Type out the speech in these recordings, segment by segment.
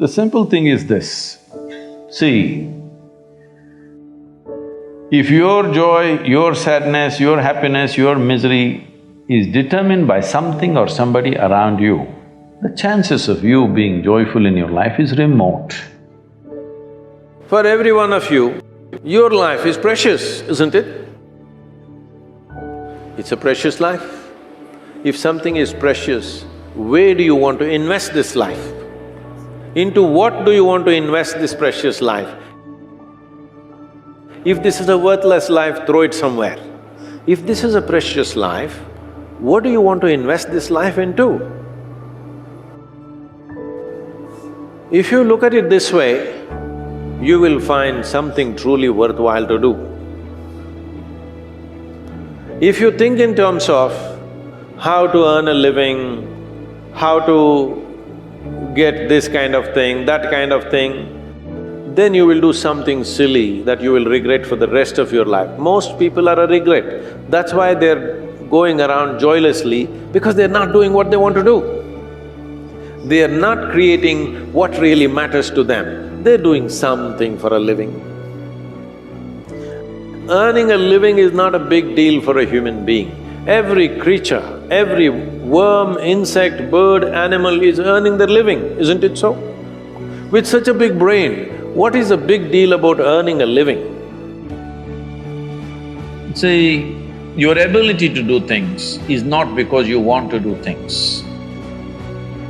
The simple thing is this, see, if your joy, your sadness, your happiness, your misery is determined by something or somebody around you, the chances of you being joyful in your life is remote. For every one of you, your life is precious, isn't it? It's a precious life. If something is precious, where do you want to invest this life? Into what do you want to invest this precious life? If this is a worthless life, throw it somewhere. If this is a precious life, what do you want to invest this life into? If you look at it this way, you will find something truly worthwhile to do. If you think in terms of how to earn a living, how to get this kind of thing, that kind of thing, then you will do something silly that you will regret for the rest of your life. Most people are a regret. That's why they're going around joylessly, because they're not doing what they want to do. They are not creating what really matters to them. They're doing something for a living. Earning a living is not a big deal for a human being. Every creature, every worm, insect, bird, animal is earning their living, isn't it so? With such a big brain, what is the big deal about earning a living? See, your ability to do things is not because you want to do things.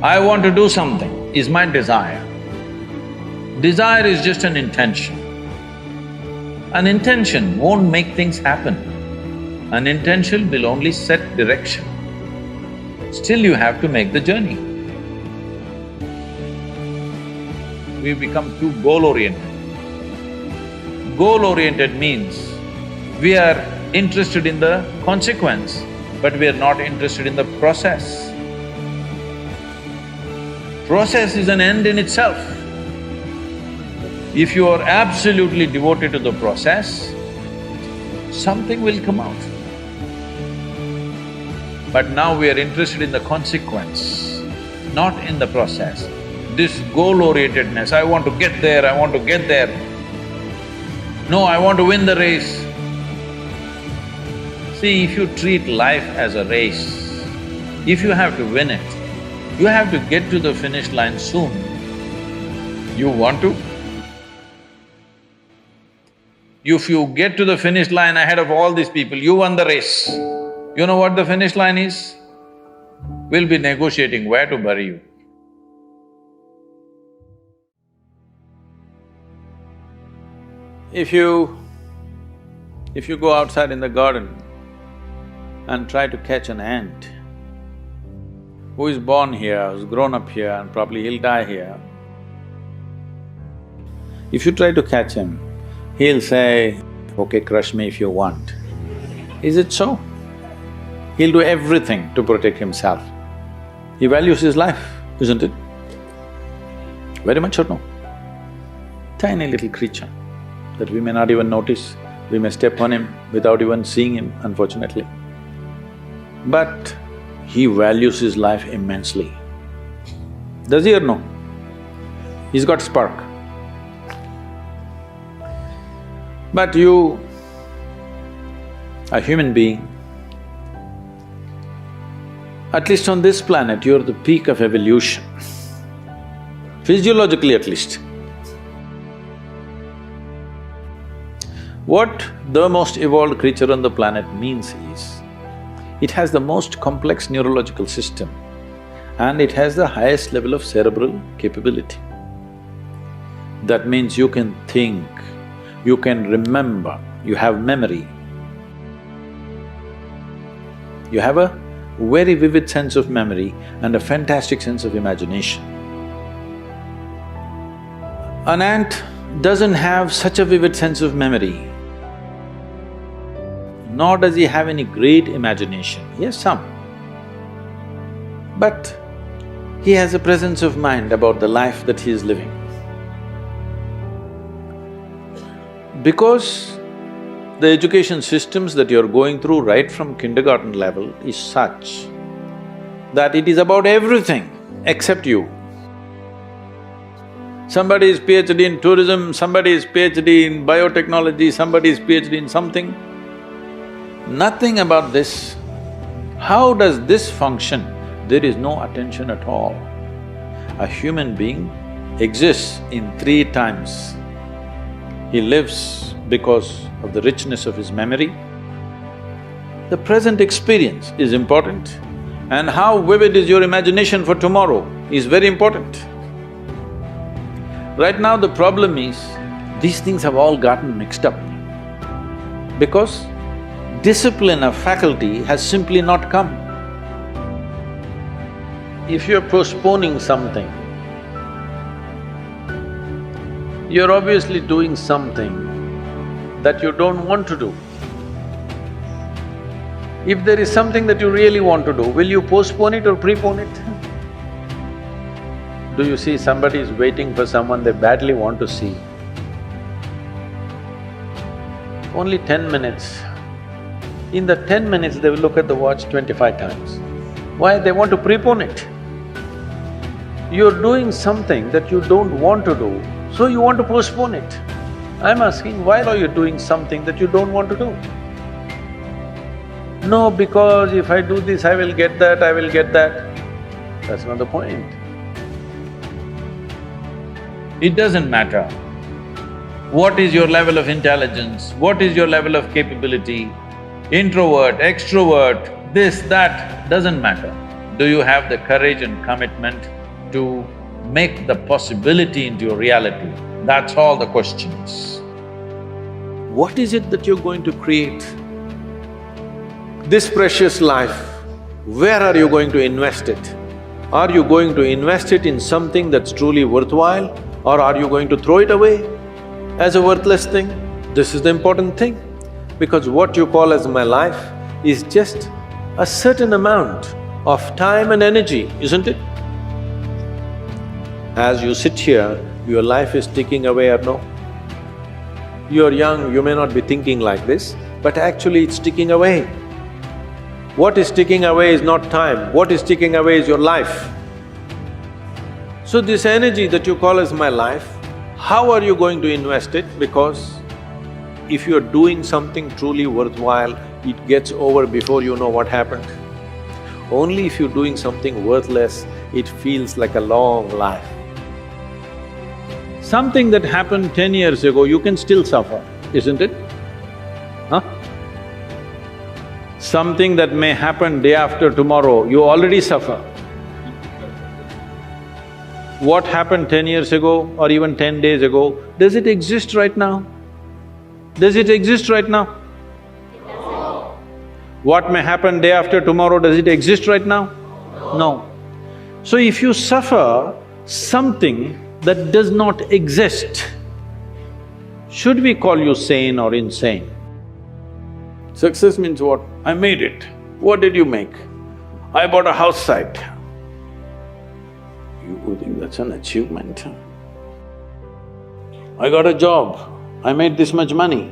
I want to do something is my desire. Desire is just an intention. An intention won't make things happen. An intention will only set direction. Still you have to make the journey. We become too goal-oriented. Goal-oriented means we are interested in the consequence, but we are not interested in the process. Process is an end in itself. If you are absolutely devoted to the process, something will come out. But now we are interested in the consequence, not in the process. This goal-orientedness, I want to get there, I want to get there. No, I want to win the race. See, if you treat life as a race, if you have to win it, you have to get to the finish line soon. You want to? If you get to the finish line ahead of all these people, you won the race. You know what the finish line is? We'll be negotiating where to bury you. If you go outside in the garden and try to catch an ant who is born here, who's grown up here and probably he'll die here, if you try to catch him, he'll say, okay, crush me if you want. Is it so? He'll do everything to protect himself. He values his life, isn't it? Very much or no? Tiny little creature that we may not even notice, we may step on him without even seeing him, unfortunately. But he values his life immensely. Does he or no? He's got spark. But you, a human being, at least on this planet, you're the peak of evolution, physiologically at least. What the most evolved creature on the planet means is, it has the most complex neurological system and it has the highest level of cerebral capability. That means you can think, you can remember, you have memory. You have a very vivid sense of memory and a fantastic sense of imagination. An ant doesn't have such a vivid sense of memory, nor does he have any great imagination. He has some. But he has a presence of mind about the life that he is living. Because the education systems that you're going through right from kindergarten level is such that it is about everything except you. Somebody is PhD in tourism, somebody is PhD in biotechnology, somebody is PhD in something. Nothing about this. How does this function? There is no attention at all. A human being exists in 3 times. He lives because of the richness of his memory. The present experience is important, and how vivid is your imagination for tomorrow is very important. Right now the problem is, these things have all gotten mixed up because discipline of faculty has simply not come. If you're postponing something, you're obviously doing something that you don't want to do. If there is something that you really want to do, will you postpone it or prepone it? Do you see somebody is waiting for someone they badly want to see? Only 10 minutes. In the 10 minutes, they will look at the watch 25 times. Why? They want to prepone it. You're doing something that you don't want to do, so you want to postpone it. I'm asking, why are you doing something that you don't want to do? No, because if I do this, I will get that, I will get that. That's not the point. It doesn't matter what is your level of intelligence, what is your level of capability, introvert, extrovert, this, that, doesn't matter. Do you have the courage and commitment to make the possibility into your reality? That's all the questions. What is it that you're going to create? This precious life, where are you going to invest it? Are you going to invest it in something that's truly worthwhile, or are you going to throw it away as a worthless thing? This is the important thing, because what you call as my life is just a certain amount of time and energy, isn't it? As you sit here, your life is ticking away or no? You're young, you may not be thinking like this, but actually it's ticking away. What is ticking away is not time, what is ticking away is your life. So this energy that you call as my life, how are you going to invest it? Because if you're doing something truly worthwhile, it gets over before you know what happened. Only if you're doing something worthless, it feels like a long life. Something that happened 10 years ago, you can still suffer, isn't it? Huh? Something that may happen day after tomorrow, you already suffer. What happened 10 years ago or even 10 days ago, does it exist right now? Does it exist right now? No. What may happen day after tomorrow, does it exist right now? No. So if you suffer something that does not exist, should we call you sane or insane? Success means what? I made it. What did you make? I bought a house site. You think that's an achievement? I got a job, I made this much money.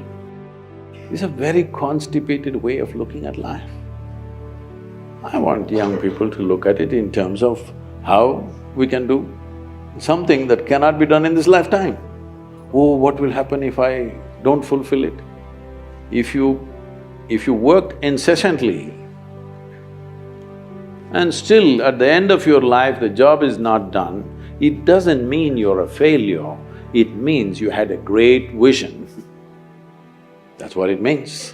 It's a very constipated way of looking at life. I want young people to look at it in terms of how we can do something that cannot be done in this lifetime. Oh, what will happen if I don't fulfill it? If you worked incessantly and still at the end of your life the job is not done, it doesn't mean you're a failure, it means you had a great vision. That's what it means.